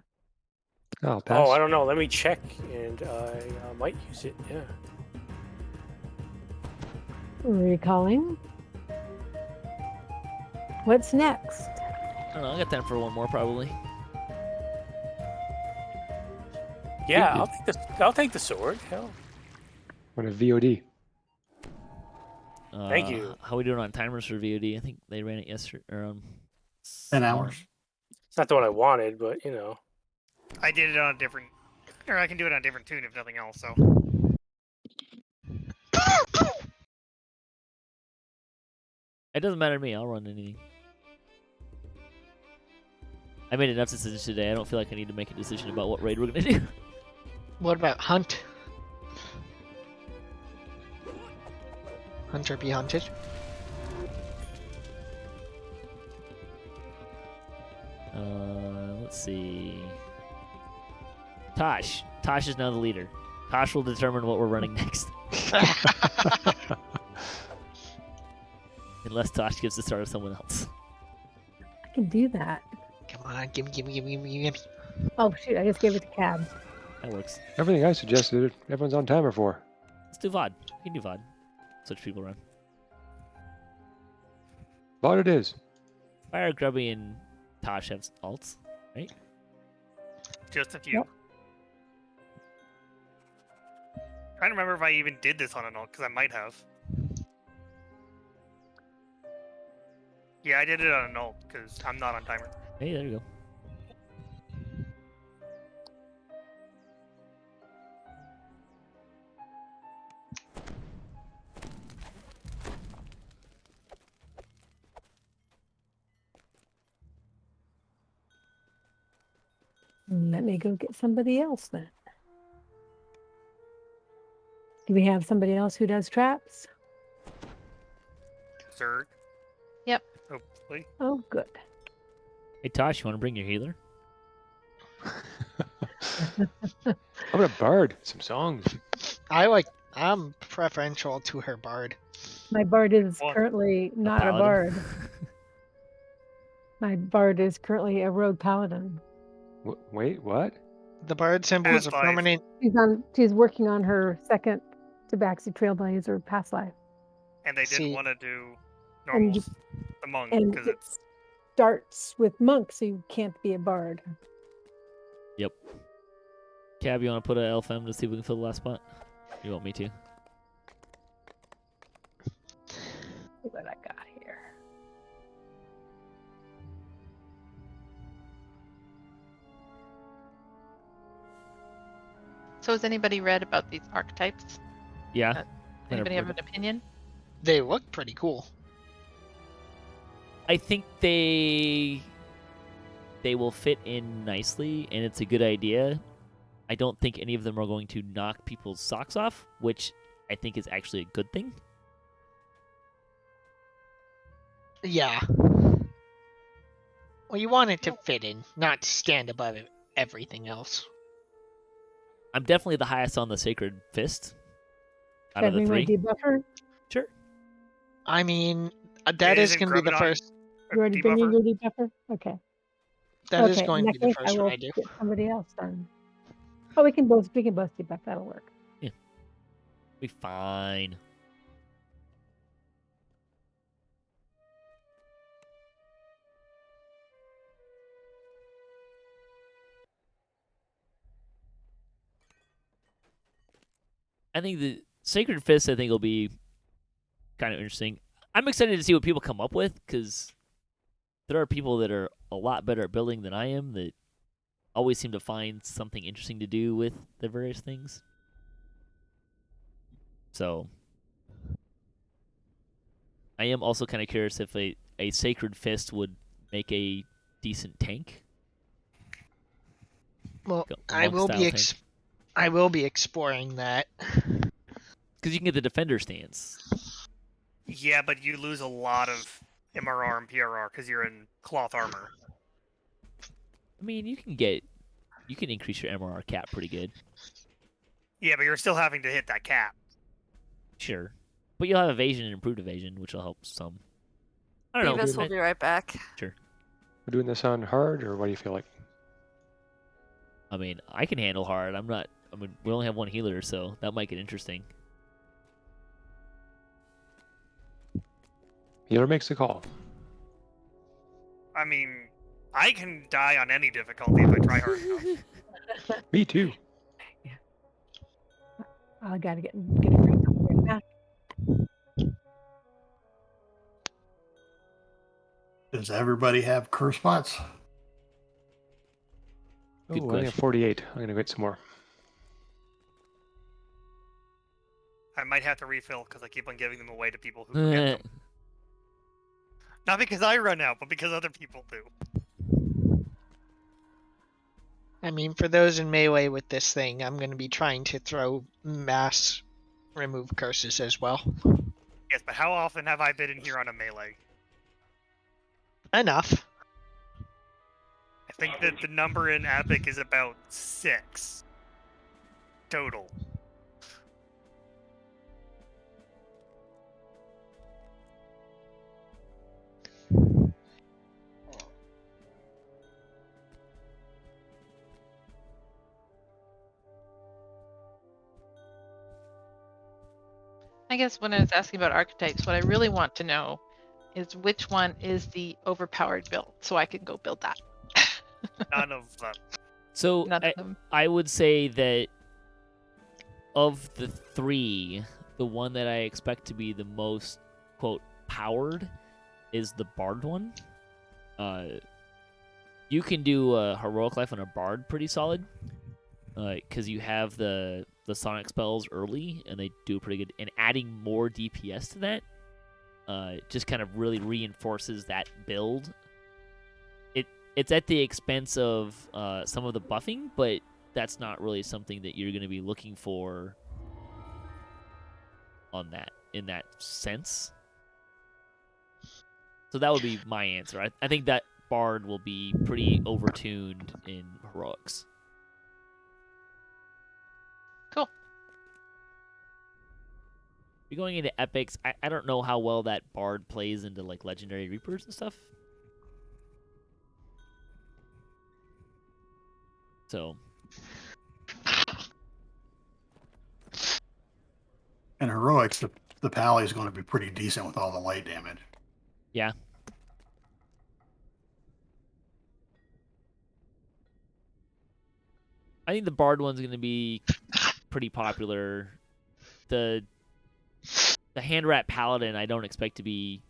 Oh, pass. Oh, I don't know. Let me check, and I might use it. Yeah. Recalling. What's next? I don't know. I got time for one more probably. Yeah, I'll take the sword. Hell. What a VOD. Thank you. How we doing on timers for VOD? I think they ran it yesterday. Or 10 hours. It's not the one I wanted, but you know. I did it on a different, or I can do it on a different tune if nothing else. So. It doesn't matter to me. I'll run anything. I made enough decisions today. I don't feel like I need to make a decision about what raid we're gonna do. What about hunt? Hunter be hunted? Let's see. Tosh. Tosh is now the leader. Tosh will determine what we're running next. Unless Tosh gives the start of someone else. I can do that. Come on, gimme. Oh shoot! I just gave it to Cab. That works. Everything I suggested, everyone's on timer for. Let's do VOD. We can do VOD. Switch people around. VOD it is. Fire, Grubby, and Tosh have alts, right? Just a few. Yep. Trying to remember if I even did this on an alt, because I might have. Yeah, I did it on an alt, because I'm not on timer. Hey, there you go. me go get somebody else then. Do we have somebody else who does traps? Zerg. Yep. Hopefully. Oh, good. Hey, Tosh, you want to bring your healer? How about a bard? Some songs. I'm preferential to her bard. My bard is What? currently not a paladin? bard. My bard is currently a rogue paladin. Wait, what? The bard symbol is a Past life. permanent. She's working on her second Tabaxi Trailblazer past life. And they didn't See- want to do And normal you- the monk And because it it's starts with monk, so you can't be a bard. Yep. Cab, you want to put an LFM to see if we can fill the last spot? You want me to? See what I got here. So has anybody read about these archetypes? Yeah. Does anybody have an opinion? They look pretty cool. I think they will fit in nicely, and it's a good idea. I don't think any of them are going to knock people's socks off, which I think is actually a good thing. Yeah. Well, you want it to fit in, not stand above everything else. I'm definitely the highest on the Sacred Fist out Should I of the bring my three. debuffer? Sure. I mean, that is isn't going to be the Groudon first. You already bringing debuffer. your debuffer? Okay. That is Okay, going in to that be the case, I first will one I do. get somebody else then. Oh, we can both debuff. That'll work. Be fine. I think the Sacred Fist, I think, will be kind of interesting. I'm excited to see what people come up with, because there are people that are a lot better at building than I am that always seem to find something interesting to do with the various things. So I am also kind of curious if a Sacred Fist would make a decent tank. Well, Go- I monk will style be tank. I will be exploring that. Because you can get the defender stance. Yeah, but you lose a lot of MRR and PRR because you're in cloth armor. I mean, you can increase your MRR cap pretty good. Yeah, but you're still having to hit that cap. Sure. But you'll have evasion and improved evasion, which will help some. I don't know. Beavis will be right back. Sure. We're doing this on hard, or what do you feel like? I mean, I can handle hard. We only have one healer, so that might get interesting. Healer makes the call. I mean, I can die on any difficulty if I try hard enough. Me too. I gotta get a drink. I'll be right back. Does everybody have curse spots? Good Oh, I only have question. 48. I'm gonna get some more. I might have to refill because I keep on giving them away to people who can get them. Not because I run out, but because other people do. I mean, for those in melee with this thing, I'm going to be trying to throw mass remove curses as well. Yes, but how often have I been in here on a melee? Enough. I think that the number in Epic is about 6 total. I guess when I was asking about archetypes, what I really want to know is which one is the overpowered build, so I can go build that. None of them. So None of them. I would say that of the three, the one that I expect to be the most, quote, powered is the Bard one. You can do a Heroic Life on a Bard pretty solid, because you have the Sonic spells early, and they do pretty good. And adding more DPS to that just kind of really reinforces that build. it's at the expense of some of the buffing, but that's not really something that you're going to be looking for on that in that sense. So that would be my answer. I think that Bard will be pretty overtuned in Heroics. Cool. You're going into Epics. I don't know how well that Bard plays into like Legendary Reapers and stuff. So. In Heroics, the Pally is going to be pretty decent with all the light damage. Yeah. I think the Bard one's going to be pretty popular. The Hand Rat Paladin, I don't expect to be.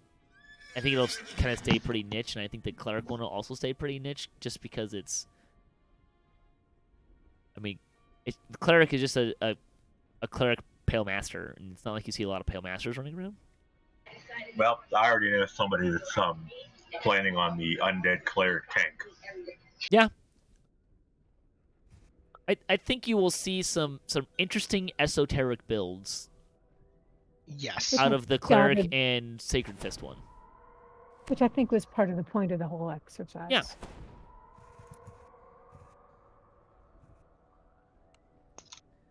I think it'll kind of stay pretty niche, and I think the Cleric one will also stay pretty niche, just because it's. I mean, the Cleric is just a Cleric Pale Master, and it's not like you see a lot of Pale Masters running around. Well, I already know somebody that's planning on the Undead Cleric tank. Yeah. I think you will see some interesting esoteric builds. Yes. Out of the Cleric and Sacred Fist one. Which I think was part of the point of the whole exercise. Yeah.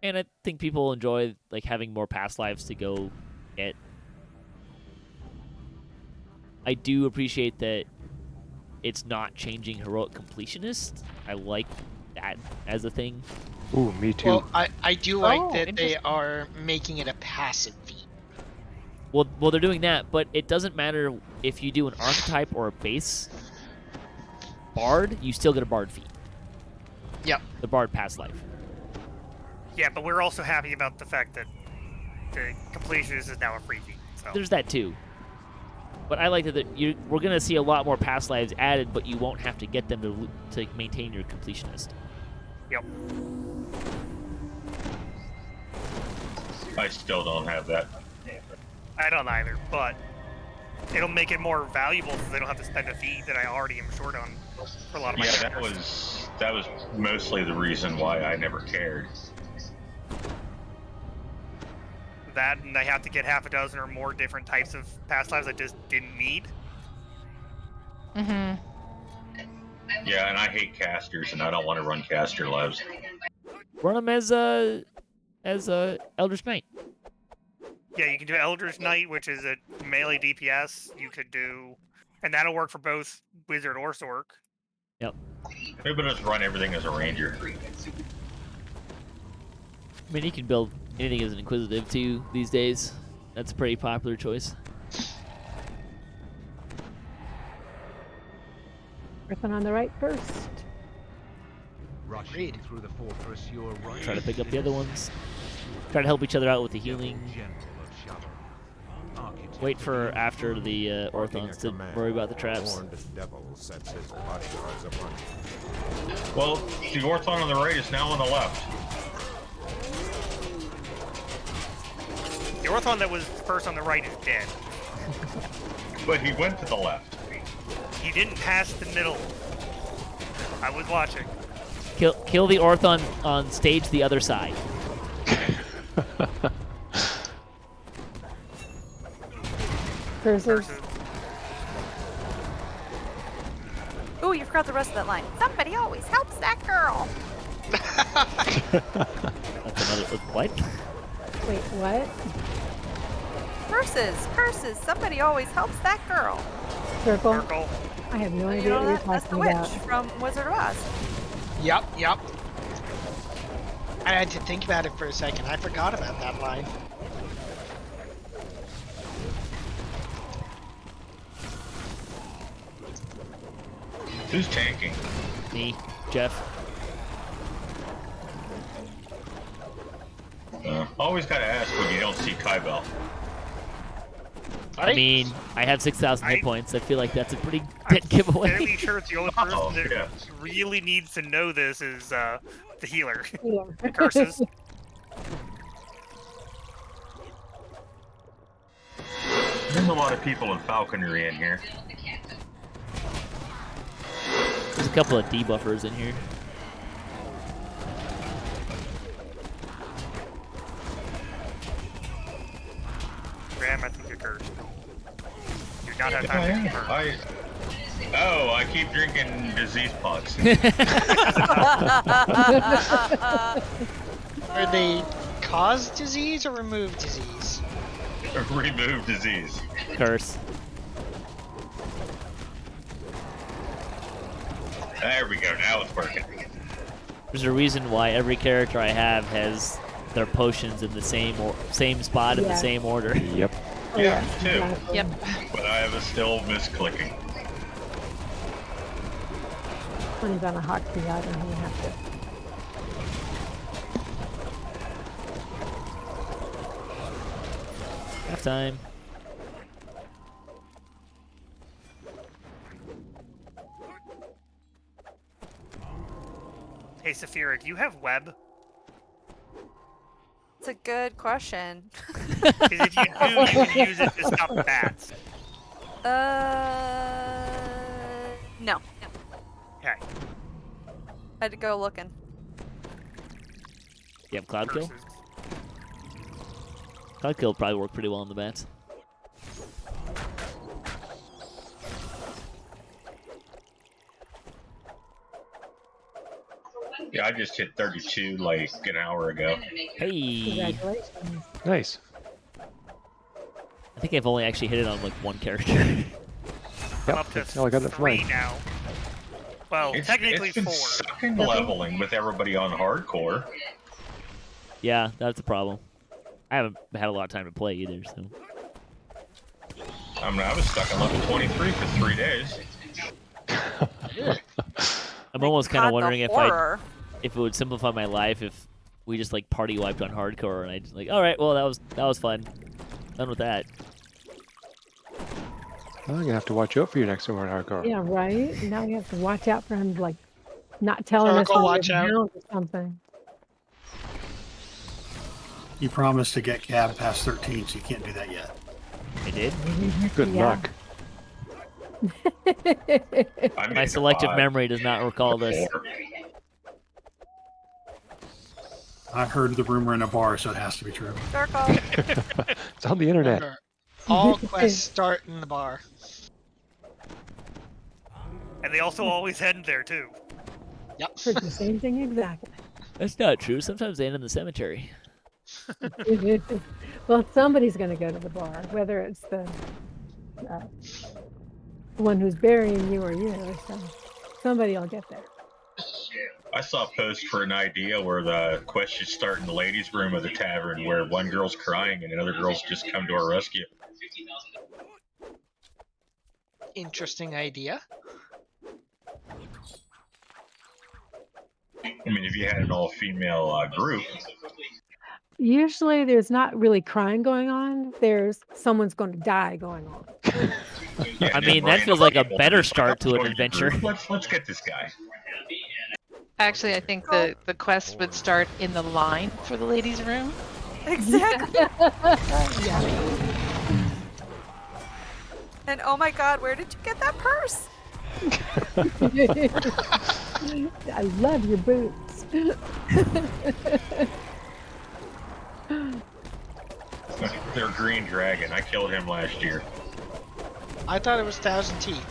And I think people enjoy like having more past lives to go get. I do appreciate that it's not changing Heroic Completionist. I like that as a thing. Ooh, me too. Well, I do like that they are making it a passive feat. Well, they're doing that, but it doesn't matter if you do an archetype or a base Bard, you still get a Bard feat. Yep. The Bard past life. Yeah, but we're also happy about the fact that the completionist is now a free feat. So. There's that too. But I like that we're going to see a lot more past lives added, but you won't have to get them to maintain your completionist. Yep. I still don't have that. I don't either, but it'll make it more valuable because they don't have to spend a fee that I already am short on for a lot of my characters. that was mostly the reason why I never cared. That, and I have to get half a dozen or more different types of past lives I just didn't need. Mm-hmm. Yeah, and I hate casters, and I don't want to run caster lives. Run them as Eldritch Knight. Yeah, you can do Eldritch Knight, which is a melee DPS. You could do, and that'll work for both Wizard or Sorc. Yep. Maybe just run everything as a ranger. I mean, you can build anything as an Inquisitive too these days. That's a pretty popular choice. Person on the right first. Rushing through the fortress, you're right. Try to pick up the other ones. Try to help each other out with the healing. Wait for after the Orthons to worry about the traps. Well, the Orthon on the right is now on the left. The Orthon that was first on the right is dead. But he went to the left. He didn't pass the middle. I was watching. Kill the Orthon on stage the other side. Curses. Ooh, you forgot the rest of that line. Somebody always helps that girl. That's another what? Wait, what? Curses. Somebody always helps that girl. Circle? Circle. I have no You idea know what you're that? That's the talking witch about. from Wizard of Oz. Yep. I had to think about it for a second. I forgot about that line. Who's tanking? Me, Jeff. Always gotta ask when you don't see Khyber. I mean, I have 6,000 hit points. I feel like that's a pretty dead giveaway. I'm fairly sure it's the only person that really needs to know this is the healer. Curses. There's a lot of people in falconry in here. There's couple of debuffers in here. Graham, I think you're cursed. You do not have time to confirm. I keep drinking disease pots. Are they cause disease or remove disease? Remove disease. Curse. There we go. Now it's working. There's a reason why every character I have has their potions in the same spot in the same order. Yep. Yeah, too. Exactly. Yep. But I have a still misclicking. When he's on a hotkey, I don't even have to. Half time. Hey, Saphira, do you have web? It's a good question. Because if you do, you can use it to stop bats. No. Okay. I had to go looking. You have Cloud Kill? Versus- Cloud Kill would probably work pretty well on the bats. Yeah, I just hit 32 like an hour ago. Hey! Congratulations. Nice. I think I've only actually hit it on like one character. I'm Yep, up to that's all I got that 3 flying. now. Well, technically it's been 4. sucking leveling with everybody on hardcore. Yeah, that's the problem. I haven't had a lot of time to play either, so. I mean, I was stuck on level 23 for 3 days. I'm almost kind God, of the wondering if horror. it would simplify my life if we just like party wiped on hardcore and I just like, all right, well that was fun. Done with that. Well, I'm gonna have to watch out for you next time we're in hardcore. Yeah, right? Now we have to watch out for him, like, not telling us Circle, when watch we're out. down or something. You promised to get cab past 13, so you can't do that yet. I did. Good Yeah. luck. I made My it selective 5. memory does not recall this. 4. I heard the rumor in a bar, so it has to be true. Circle. It's on the internet. Remember, all quests start in the bar. And they also always end there, too. Yep. For the same thing exactly. That's not true. Sometimes they end in the cemetery. Well, somebody's going to go to the bar, whether it's the one who's burying you or you. So somebody will get there. I saw a post for an idea where the quest should start in the ladies' room of the tavern, where one girl's crying and another girl's just come to our rescue. Interesting idea. I mean, if you had an all-female group, Usually there's not really crying going on. There's someone's going to die going on. yeah, I and mean, then that feels like a people better just start to an join the adventure. group. Let's get this guy. Actually, I think the quest would start in the line for the ladies' room. Exactly. Yeah. And oh my god, where did you get that purse? I love your boots. They're green dragon. I killed him last year. I thought it was 1,000 teeth.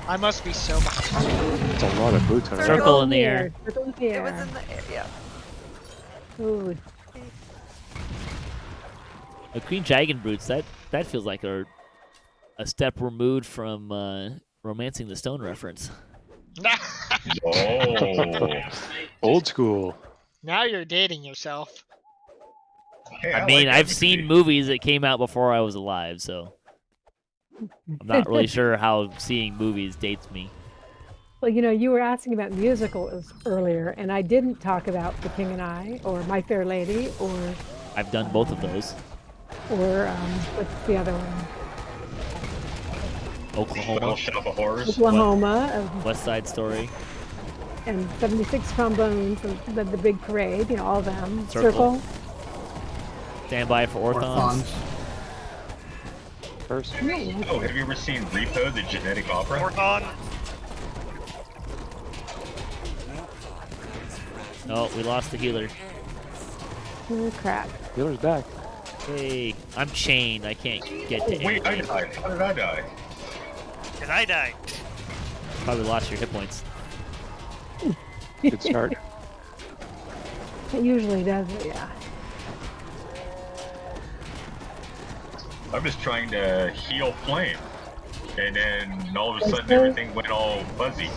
I must be so behind. It's a lot of boots on our Circle in the air. Circle in the It air. was in the yeah. Ooh, The Green Dragon Brutes, that feels like a step removed from Romancing the Stone reference. Oh. Old school. Now you're dating yourself. Hey, I like mean, that I've movie. seen movies that came out before I was alive, so I'm not really sure how seeing movies dates me. well, you were asking about musicals earlier, and I didn't talk about The King and I, or My Fair Lady, or I've done both of those. What's the other one? Oklahoma, Little Shop of Horrors. Oklahoma, West Side Story, and 76 Trombones, and the big parade. All of them. Circle. Stand By for Orthons. First. Oh, have you ever seen Repo, the genetic opera? Orthon. Oh, we lost the healer. Oh, crap. Healer's back. Hey, I'm chained. I can't get to Wait, I anything. died. How did I die? And I died. Probably lost your hit points. Good start. It usually does it, yeah. I'm just trying to heal Flame. And then all of a That's sudden good. everything went all fuzzy.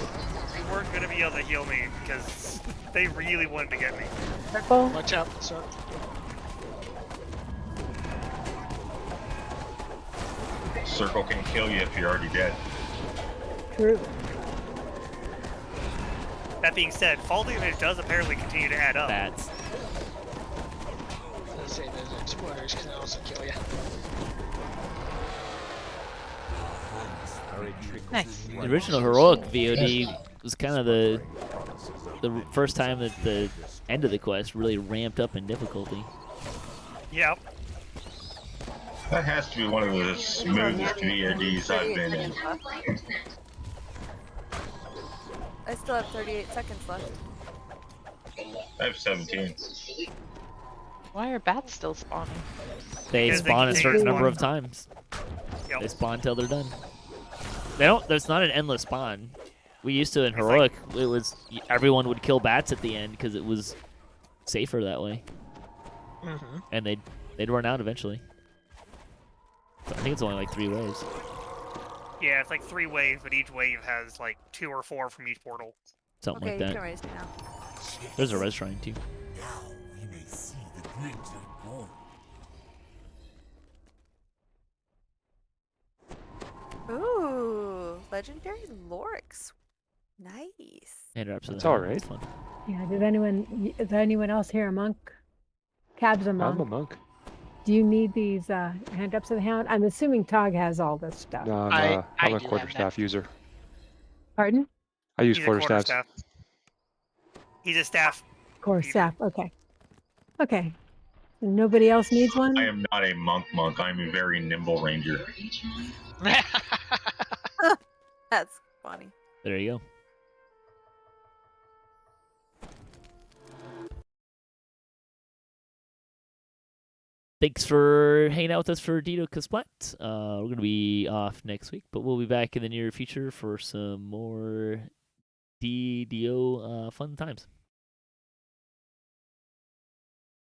They weren't gonna be able to heal me because they really wanted to get me. Circle. Watch out, sir. Circle can kill you if you're already dead. True. That being said, fall damage does apparently continue to add up. Bats. Let's say those exploders can also kill you. Nice. The original heroic VOD was kind of the first time that the end of the quest really ramped up in difficulty. Yep. That has to be one of the smoothest VODs I've been in. I still have 38 seconds left. I have 17. Why are bats still spawning? They Because they spawn a continue certain to number spawn. of times. Yep. They spawn till they're done. They don't. There's not an endless spawn. We used to in It's heroic. It was everyone would kill bats at the end because it was safer that way, Mm-hmm. and they'd run out eventually. So I think it's only like 3 waves. Yeah, it's like 3 waves, but each wave has like 2 or 4 from each portal. Something Okay, like you that. can raise me now. There's a res shrine too. Now we may see the glint of gold. Ooh, legendary Lorix. Nice. And ups That's all right. It's fun. Yeah, is anyone else here a monk? Cab's a monk. I'm a monk. Do you need these hand ups of the hound? I'm assuming Tog has all this stuff. No, I I'm a do have quarterstaff that. user. Pardon? I use He's a quarterstaffs. quarterstaff. He's a staff. Core Peter. staff. Okay. Okay. And nobody else needs one? I am not a monk. I'm a very nimble ranger. That's funny. There you go. Thanks for hanging out with us for DDOCaSplat. We're going to be off next week, but we'll be back in the near future for some more DDO fun times.